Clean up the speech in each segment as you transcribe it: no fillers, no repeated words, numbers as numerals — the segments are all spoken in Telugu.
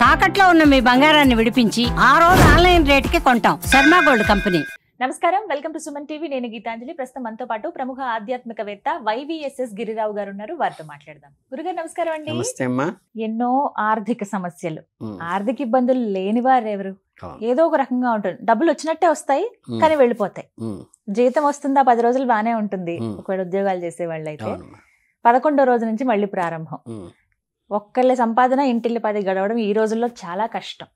తాకట్లో ఉన్న మీ బంగారాన్ని విడిపించి ఆ రోజు ఆన్లైన్ రేటుకి కొంటాం. Sharma gold company. నమస్కారం, వెల్కమ్ టు సుమన్ టీవీ. నేను గీతాంజలి. ప్రస్తుతం మనతో పాటు ప్రముఖ ఆధ్యాత్మికవేత్త వైవిఎస్ఎస్ గిరిరావు గారు ఉన్నారు. వారితో మాట్లాడదాం. గురుగారు నమస్కారం అండి. నమస్తే అమ్మా. ఎన్నో ఆర్థిక సమస్యలు, ఆర్థిక ఇబ్బందులు లేని వారు ఎవరు? ఏదో ఒక రకంగా ఉంటుంది. డబ్బులు వచ్చినట్టే వస్తాయి, కానీ వెళ్ళిపోతాయి. జీతం వస్తుందా 10 రోజులు బానే ఉంటుంది. ఒకవేళ ఉద్యోగాలు చేసే వాళ్ళు అయితే 11వ రోజు నుంచి మళ్ళీ ప్రారంభం. ఒక్కళ్ళ సంపాదన ఇంటిల్లి 10 గడవడం ఈ రోజుల్లో చాలా కష్టం.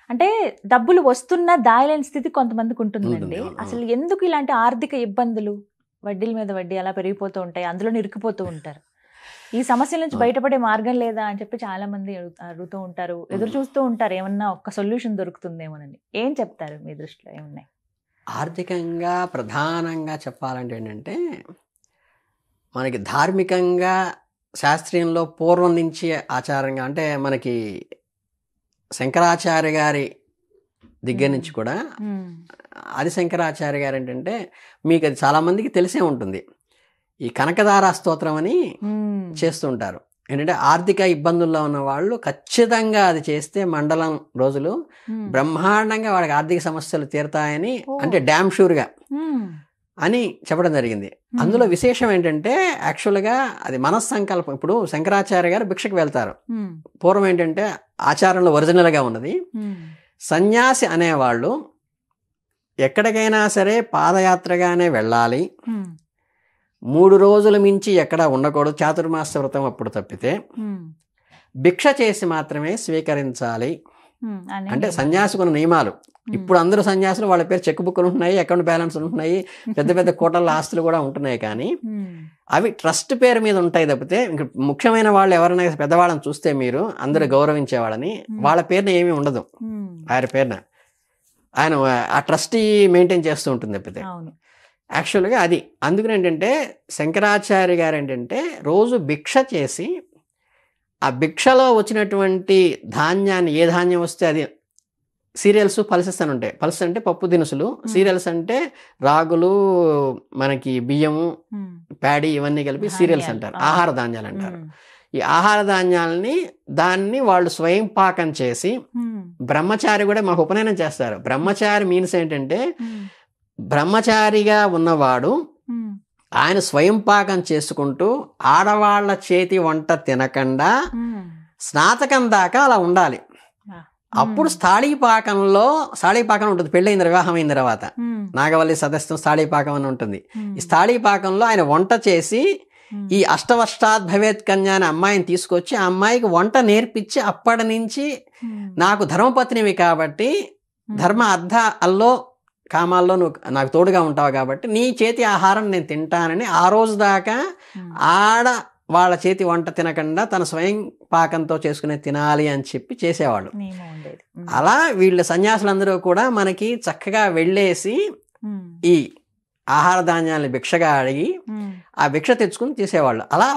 అంటే డబ్బులు వస్తున్నా దాయలేని స్థితి కొంతమందికి ఉంటుందండి. అసలు ఎందుకు ఇలాంటి ఆర్థిక ఇబ్బందులు, వడ్డీల మీద వడ్డీ అలా పెరిగిపోతూ ఉంటాయి, అందులో ఇరుక్కుపోతూ ఉంటారు? ఈ సమస్యల నుంచి బయటపడే మార్గం లేదా అని చెప్పి చాలా మంది అడుగుతూ ఉంటారు, ఎదురు చూస్తూ ఉంటారు, ఏమన్నా ఒక్క సొల్యూషన్ దొరుకుతుందేమోనని. ఏం చెప్తారు మీ దృష్టిలో ఏమున్నాయి? ఆర్థికంగా ప్రధానంగా చెప్పాలంటే ఏంటంటే, మనకి ధార్మికంగా శాస్త్రీయంలో పూర్వం నుంచి ఆచారంగా, అంటే మనకి శంకరాచార్య గారి దగ్గర నుంచి కూడా, ఆది శంకరాచార్య గారు ఏంటంటే, మీకు అది చాలామందికి తెలిసే ఉంటుంది, ఈ కనకదార స్తోత్రం అని చేస్తూ ఉంటారు. ఏంటంటే ఆర్థిక ఇబ్బందుల్లో ఉన్న వాళ్ళు ఖచ్చితంగా అది చేస్తే మండలం రోజులు బ్రహ్మాండంగా వాళ్ళకి ఆర్థిక సమస్యలు తీరుతాయని, అంటే డ్యామ్ షూర్గా అని చెప్పడం జరిగింది. అందులో విశేషం ఏంటంటే, యాక్చువల్గా అది మనస్సంకల్పం. ఇప్పుడు శంకరాచార్య గారు భిక్షకు వెళ్తారు. పూర్వం ఏంటంటే ఆచారంలో ఒరిజినల్గా ఉన్నది, సన్యాసి అనేవాళ్ళు ఎక్కడికైనా సరే పాదయాత్రగానే వెళ్ళాలి, 3 రోజుల మించి ఎక్కడ ఉండకూడదు, చాతుర్మాస వ్రతం అప్పుడు తప్పితే, భిక్ష చేసి మాత్రమే స్వీకరించాలి. అంటే సన్యాసికున్న నియమాలు. ఇప్పుడు అందరూ సన్యాసులు, వాళ్ళ పేరు చెక్ బుక్లు ఉంటున్నాయి, అకౌంట్ బ్యాలెన్స్ ఉంటున్నాయి, పెద్ద పెద్ద కోటల ఆస్తులు కూడా ఉంటున్నాయి, కానీ అవి ట్రస్ట్ పేరు మీద ఉంటాయి తప్పితే, ముఖ్యమైన వాళ్ళు ఎవరైనా పెద్దవాళ్ళని చూస్తే మీరు అందరూ గౌరవించే వాళ్ళని, వాళ్ళ పేరున ఏమీ ఉండదు. ఆయన పేరున ఆయన ఆ ట్రస్టీ మెయింటైన్ చేస్తూ ఉంటుంది తప్పితే. యాక్చువల్గా అది అందుకని ఏంటంటే శంకరాచార్య గారు ఏంటంటే రోజు భిక్ష చేసి, ఆ భిక్షలో వచ్చినటువంటి ధాన్యాన్ని, ఏ ధాన్యం వస్తే అది, సీరియల్స్, పల్సెస్ అని ఉంటాయి. పల్సెస్ అంటే పప్పు దినుసులు, సీరియల్స్ అంటే రాగులు, మనకి బియ్యము, ప్యాడీ, ఇవన్నీ కలిపి సీరియల్స్ అంటారు, ఆహార ధాన్యాలు అంటారు. ఈ ఆహార ధాన్యాలని దాన్ని వాళ్ళు స్వయం పాకం చేసి, బ్రహ్మచారి కూడా మాకు ఉపనయనం చేస్తారు. బ్రహ్మచారి మీన్స్ ఏంటంటే, బ్రహ్మచారిగా ఉన్నవాడు ఆయన స్వయం పాకం చేసుకుంటూ ఆడవాళ్ల చేతి వంట తినకుండా స్నాతకం దాకా అలా ఉండాలి. అప్పుడు స్థాళీపాకం ఉంటుంది. పెళ్ళైన వివాహం అయిన తర్వాత నాగవల్లి సదస్యం స్థాళీపాకం అని ఉంటుంది. ఈ స్థాళీపాకంలో ఆయన వంట చేసి, ఈ అష్టవర్షాత్ భవేత్ కన్య అనే అమ్మాయిని తీసుకొచ్చి ఆ అమ్మాయికి వంట నేర్పించి, అప్పటి నుంచి నాకు ధర్మపత్నివి కాబట్టి, ధర్మ అర్థ అల్లో కామాల్లో నువ్వు నాకు తోడుగా ఉంటావు కాబట్టి నీ చేతి ఆహారం నేను తింటానని, ఆ రోజు దాకా ఆడ వాళ్ళ చేతి వంట తినకుండా తన స్వయం పాకంతో చేసుకునే తినాలి అని చెప్పి చేసేవాళ్ళు. అలా వీళ్ళ సన్యాసులందరూ కూడా మనకి చక్కగా వెళ్ళేసి ఈ ఆహార ధాన్యాన్ని భిక్షగా అడిగి ఆ భిక్ష తెచ్చుకుని తీసేవాళ్ళు. అలా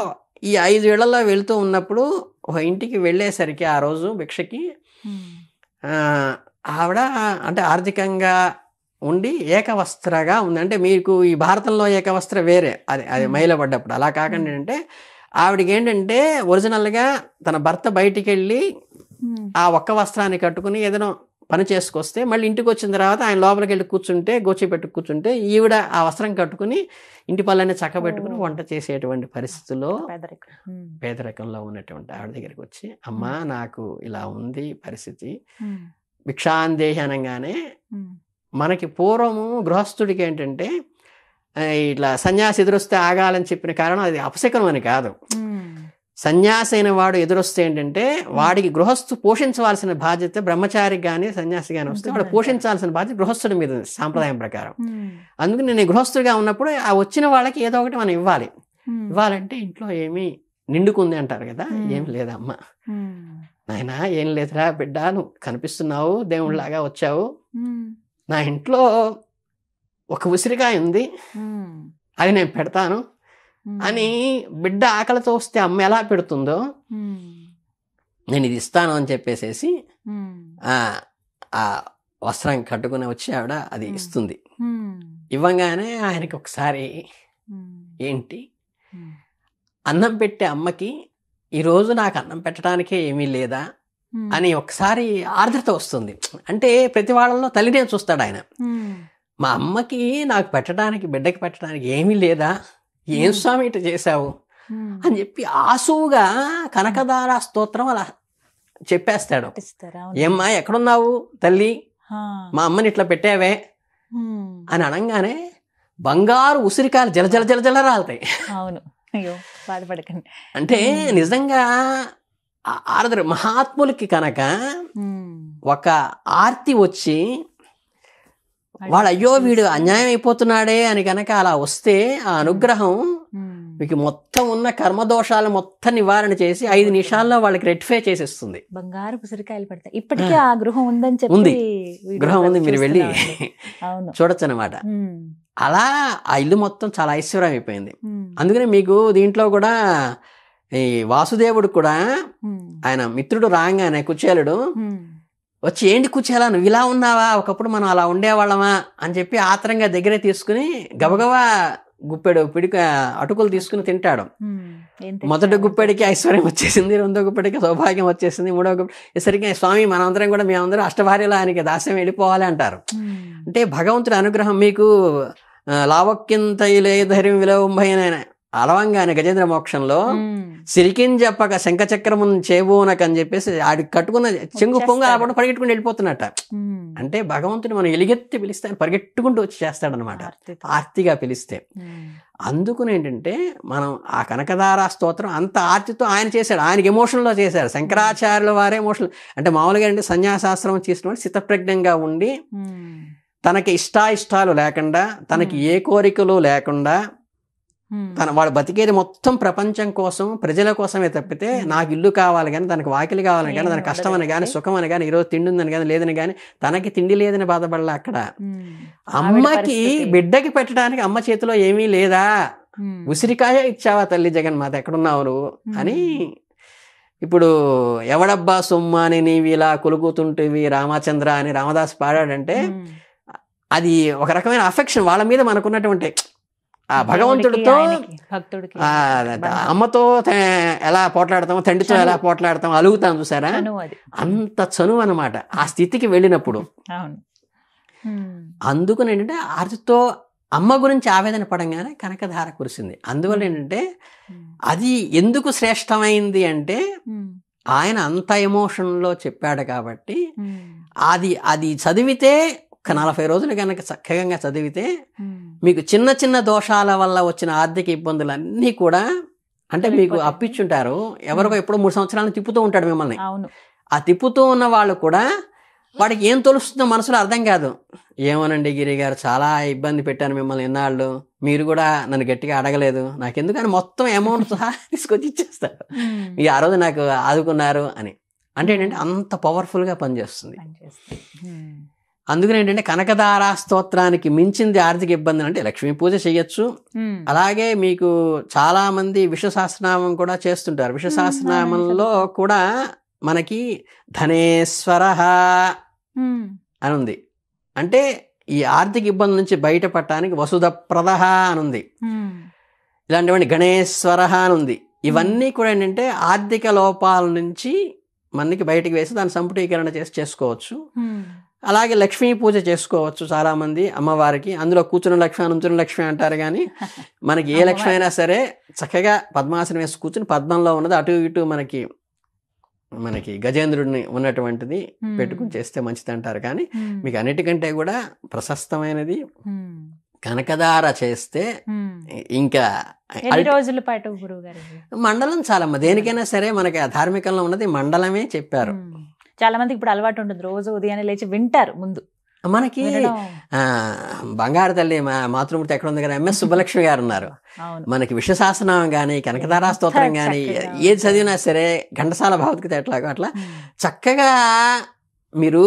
ఈ 5 ఏళ్లలో వెళుతూ ఉన్నప్పుడు ఒక ఇంటికి వెళ్ళేసరికి ఆ రోజు భిక్షకి ఆవిడ అంటే ఆర్థికంగా ఉండి ఏకవస్త్రగా ఉంది. అంటే మీకు ఈ భారతంలో ఏకవస్త్ర వేరే, అది మైలపడ్డప్పుడు. అలా కాకుండా ఏంటంటే ఆవిడకి ఏంటంటే ఒరిజినల్గా తన భర్త బయటికి వెళ్ళి ఆ ఒక్క వస్త్రాన్ని కట్టుకుని ఏదైనా పని చేసుకొస్తే, మళ్ళీ ఇంటికి వచ్చిన తర్వాత ఆయన లోపలికి వెళ్ళి కూర్చుంటే, గోచి పెట్టు కూర్చుంటే, ఈవిడ ఆ వస్త్రం కట్టుకుని ఇంటి పనులన్నీ చక్కబెట్టుకుని వంట చేసేటువంటి పరిస్థితుల్లో పేదరికంలో ఉన్నటువంటి ఆవిడ దగ్గరికి వచ్చి, అమ్మా నాకు ఇలా ఉంది పరిస్థితి, భిక్షాందేహి అనగానే, మనకి పూర్వము గృహస్థుడికి ఏంటంటే ఇట్లా సన్యాసి ఎదురొస్తే ఆగాలని చెప్పిన కారణం అది అపశకనం అని కాదు. సన్యాసి అయిన వాడు ఎదురొస్తే ఏంటంటే వాడికి గృహస్థు పోషించవలసిన బాధ్యత, బ్రహ్మచారికి కానీ సన్యాసి కానీ వస్తే వాడు పోషించాల్సిన బాధ్యత గృహస్థుడి మీద సాంప్రదాయం ప్రకారం. అందుకని నేను గృహస్థుడిగా ఉన్నప్పుడు ఆ వచ్చిన వాళ్ళకి ఏదో ఒకటి మనం ఇవ్వాలి. ఇవ్వాలంటే ఇంట్లో ఏమీ నిండుకుంది అంటారు కదా, ఏం లేదమ్మా నాయనా, ఏం లేదురా బిడ్డ, నువ్వు కనిపిస్తున్నావు, దేవుళ్ళలాగా వచ్చావు, నా ఇంట్లో ఒక ఉసిరికాయ ఉంది, అది నేను పెడతాను అని, బిడ్డ ఆకలితో వస్తే అమ్మ ఎలా పెడుతుందో నేను ఇది ఇస్తాను అని చెప్పేసేసి ఆ వస్త్రం కట్టుకుని వచ్చి ఆవిడ అది ఇస్తుంది. ఇవ్వగానే ఆయనకి ఒకసారి ఏంటి, అన్నం పెట్టే అమ్మకి ఈరోజు నాకు అన్నం పెట్టడానికే ఏమీ లేదా అని ఒకసారి ఆర్ద్రత వస్తుంది. అంటే ప్రతి వాళ్ళలో తల్లినే చూస్తాడు ఆయన. మా అమ్మకి నాకు పెట్టడానికి, బిడ్డకి పెట్టడానికి ఏమీ లేదా, ఏం స్వామి ఇట్లా చేశావు అని చెప్పి ఆసువుగా కనకదార స్తోత్రం అలా చెప్పేస్తాడు. ఏమ్మా ఎక్కడున్నావు తల్లి, మా అమ్మని ఇట్లా పెట్టావే అని అనగానే బంగారు ఉసిరికాయలు జల జల జల జల రాలుతాయి. అవును, అయ్యో బాధపడకండి. అంటే నిజంగా ఆర్ద్ర మహాత్ములకి కనుక ఒక ఆర్తి వచ్చి వాడు అయ్యో వీడు అన్యాయం అయిపోతున్నాడే అని కనుక అలా వస్తే ఆ అనుగ్రహం మీకు మొత్తం ఉన్న కర్మదోషాలు మొత్తం నివారణ చేసి 5 నిమిషాల్లో వాళ్ళకి రెక్టిఫై చేసేస్తుంది. బంగారు పుసరికాయలు పడతాయి. ఇప్పటికీ ఆ గృహం ఉందని చెప్పి ఉంది, గృహం ఉంది, మీరు వెళ్ళి చూడొచ్చు అనమాట. అలా ఆ ఇల్లు మొత్తం చాలా ఐశ్వర్యం అయిపోయింది. అందుకని మీకు దీంట్లో కూడా ఈ వాసుదేవుడు కూడా ఆయన మిత్రుడు రాగానే కుచేలుడు వచ్చి ఏంటి కుచేలా నువ్వు ఇలా ఉన్నావా, ఒకప్పుడు మనం అలా ఉండేవాళ్ళమా అని చెప్పి ఆత్రంగా దగ్గరే తీసుకుని గబగబా గుప్పెడు పిడిక అటుకులు తీసుకుని తింటాడు. మొదటి గుప్పెడికి ఐశ్వర్యం వచ్చేసింది, రెండో గుప్పెడికి సౌభాగ్యం వచ్చేసింది, మూడో గుప్పెడి సరిగ్గా స్వామి మనందరం కూడా మేమందరం అష్టభార్యలో ఆయనకి దాస్యం వెళ్ళిపోవాలి అంటారు. అంటే భగవంతుడి అనుగ్రహం మీకు లావక్యంతైలే ధైర్యం విలవంభైన అలవంగానే గజేంద్ర మోక్షంలో సిరికిన్ చెప్పక శంఖచక్రమును చేబోనకని చెప్పేసి ఆడి కట్టుకున్న చెంగు పొంగు అలా పరిగెట్టుకుని వెళ్ళిపోతున్నట్ట. అంటే భగవంతుని మనం ఎలిగెత్తి పిలిస్తే ఆయన పరిగెట్టుకుంటూ వచ్చి చేస్తాడనమాట, ఆర్తిగా పిలిస్తే. అందుకుని ఏంటంటే మనం ఆ కనకదార స్తోత్రం అంత ఆర్తితో ఆయన చేశాడు, ఆయనకి ఎమోషన్లో చేశాడు. శంకరాచార్యుల వారే ఎమోషనల్, అంటే మామూలుగా అంటే సన్యాసాశ్రమం చేసినప్పుడు స్థితప్రజ్ఞంగా ఉండి తనకి ఇష్టాయిష్టాలు లేకుండా, తనకి ఏ కోరికలు లేకుండా, వాడు బతికేది మొత్తం ప్రపంచం కోసం, ప్రజల కోసమే తప్పితే నాకు ఇల్లు కావాలి కానీ, తనకు వాకిలి కావాలని కానీ, తనకు కష్టం అని కానీ, సుఖం అని కానీ, ఈరోజు తిండి ఉందని కానీ, లేదని కానీ, తనకి తిండి లేదని బాధపడలే. అక్కడ అమ్మకి బిడ్డకి పెట్టడానికి అమ్మ చేతిలో ఏమీ లేదా, ఉసిరికాయ ఇచ్చావా తల్లి జగన్మాత ఎక్కడున్నావు నువ్వు అని. ఇప్పుడు ఎవడబ్బా సొమ్మ అని నీవి ఇలా కొలుగుతుంటివి రామచంద్ర అని రామదాస్ పాడాడంటే అది ఒక రకమైన అఫెక్షన్ వాళ్ళ మీద మనకున్నటువంటి ఆ భగవంతుడితో, అమ్మతో ఎలా పోట్లాడతామో, తండ్రితో ఎలా పోట్లాడతామో అలుగుతాం చూసారా, అంత చనువు అనమాట ఆ స్థితికి వెళ్ళినప్పుడు. అందుకని ఏంటంటే ఆర్తితో అమ్మ గురించి ఆవేదన పడంగానే కనకధార కురిసింది. అందువల్ల ఏంటంటే అది ఎందుకు శ్రేష్టమైంది అంటే ఆయన అంత ఎమోషన్లో చెప్పాడు కాబట్టి. అది చదివితే ఒక 40 రోజులు కనుక చక్కగా చదివితే మీకు చిన్న చిన్న దోషాల వల్ల వచ్చిన ఆర్థిక ఇబ్బందులన్నీ కూడా, అంటే మీకు అప్పిచ్చుంటారు ఎవరికో ఎప్పుడో 3 సంవత్సరాలు తిప్పుతూ ఉంటాడు మిమ్మల్ని. ఆ తిప్పుతూ ఉన్న వాళ్ళు కూడా వాడికి ఏం తొలుస్తుందో మనసులో అర్థం కాదు. ఏమోనండి గిరి గారు చాలా ఇబ్బంది పెట్టాను మిమ్మల్ని ఎన్నాళ్ళు, మీరు కూడా నన్ను గట్టిగా అడగలేదు, నాకెందుకని మొత్తం అమౌంట్ సహా తీసుకొచ్చి ఇచ్చేస్తారు, ఇక ఆ రోజు నాకు ఆదుకున్నారు అని. అంటే ఏంటంటే అంత పవర్ఫుల్గా పనిచేస్తుంది. అందుకని ఏంటంటే కనకదార స్తోత్రానికి మించింది ఆర్థిక ఇబ్బంది అంటే లక్ష్మీ పూజ చేయొచ్చు. అలాగే మీకు చాలా మంది విశ్వసహస్రనామం కూడా చేస్తుంటారు. విశ్వసహస్రనామంలో కూడా మనకి ధనేశ్వర అని ఉంది. అంటే ఈ ఆర్థిక ఇబ్బంది నుంచి బయటపడటానికి వసుధప్రద అని ఉంది. ఇలాంటివన్నీ గణేశ్వర అని ఉంది. ఇవన్నీ కూడా ఏంటంటే ఆర్థిక లోపాల నుంచి మనకి బయటికి వేసి దాన్ని సంపుటీకరణ చేసుకోవచ్చు. అలాగే లక్ష్మీ పూజ చేసుకోవచ్చు చాలామంది అమ్మవారికి. అందులో కూర్చున్న లక్ష్మి నుంచున్న లక్ష్మి అంటారు, కానీ మనకి ఏ లక్ష్మి అయినా సరే చక్కగా పద్మాసనం వేసి కూర్చుని పద్మంలో ఉన్నది అటు ఇటు మనకి గజేంద్రుడిని ఉన్నటువంటిది పెట్టుకుని చేస్తే మంచిది అంటారు. కానీ మీకు అన్నిటికంటే కూడా ప్రశస్తమైనది కనకదార చేస్తే ఇంకా రోజుల పాటు గురువుగారు మండలం చాలమ్మ. దేనికైనా సరే మనకి ఆ ధార్మికంలో ఉన్నది మండలమే చెప్పారు. చాలా మందికి ఇప్పుడు అలవాటు ఉంటుంది, రోజు ఉదయాన్నే లేచి వింటారు. ముందు మనకి బంగారు తల్లి మాతృమూర్తి ఎక్కడ ఉంది కదా, ఎంఎస్ సుబ్బలక్ష్మి గారు ఉన్నారు. మనకి విశ్వసహస్రనామం కానీ కనకదార స్తోత్రం కానీ ఏది చదివినా సరే ఘంటసాల భగవద్గీత ఎట్లాగో అట్లా చక్కగా మీరు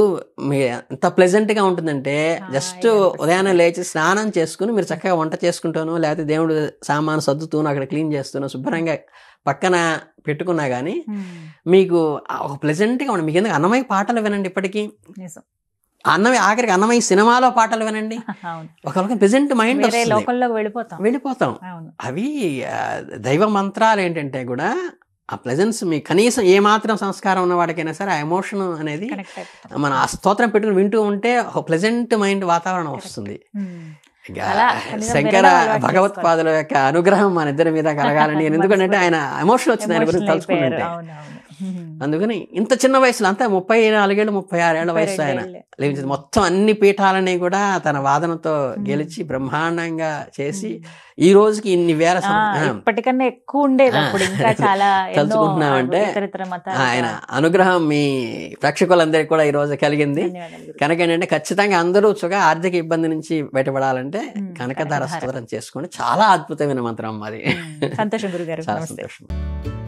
ఎంత ప్లెజెంట్గా ఉంటుందంటే జస్ట్ ఉదయాన్నే లేచి స్నానం చేసుకుని మీరు చక్కగా వంట చేసుకుంటాను, లేకపోతే దేవుడు సామాను సర్దుతూను అక్కడ క్లీన్ చేస్తూను శుభ్రంగా పక్కన పెట్టుకున్నా కానీ మీకు ఒక ప్లెజెంట్గా ఉంటుంది. మీకు ఎందుకు అన్నమయ్య పాటలు వినండి, ఇప్పటికీ ఆఖరికి అన్నమయ్య సినిమాలో పాటలు వినండి, ఒక ప్లెజెంట్ మైండ్ వెళ్ళిపోతాం. అవి దైవ మంత్రాలు ఏంటంటే కూడా ఆ ప్లెజెన్స్ మీ కనీసం ఏ మాత్రం సంస్కారం ఉన్న వాడికైనా సరే ఆ ఎమోషన్ అనేది కనెక్ట్ అయిపోతాం. మన ఆ స్తోత్రం పెట్టుకుని వింటూ ఉంటే ఒక ప్లెజెంట్ మైండ్ వాతావరణం వస్తుంది. ఇక అలా కనీసం శంకర వినడం అలవాటు భగవత్పాదుల యొక్క అనుగ్రహం మన ఇద్దరి మీద కలగాలని, ఎందుకంటే ఆయన ఎమోషన్ వచ్చింది ఆయన గురించి Emotional అయిపోయారు. తలుచుకుంటుంటే. అవునవును. అందుకని ఇంత చిన్న వయసులో అంతా 34 ఏళ్ళు 36 ఏళ్ల వయసు ఆయన 32 ఏళ్ళే. లేచి మొత్తం అన్ని పీఠాలని కూడా తన వాదనతో గెలిచి బ్రహ్మాండంగా చేసి ఈ రోజుకి ఇన్ని వేల ఇప్పటికన్నా ఎక్కువ ఉండేది అప్పుడు, ఇంకా చాలా ఎన్నో తలుచుకుంటున్నామంటే ఇతరితర మతాలు. ఆయన అనుగ్రహం మీ ప్రేక్షకులందరికీ కూడా ఈ రోజు కలిగింది. ధన్యవాదాలు గురుగారు. కనుక ఏంటంటే ఖచ్చితంగా అందరూ ఆర్థిక ఇబ్బంది నుంచి బయటపడాలంటే కనకధార స్తోత్రం చేసుకోండి. చాలా అద్భుతమైన మంత్రం అది. సంతోషం గురుగారు. చాలా నమస్తే. సంతోషం.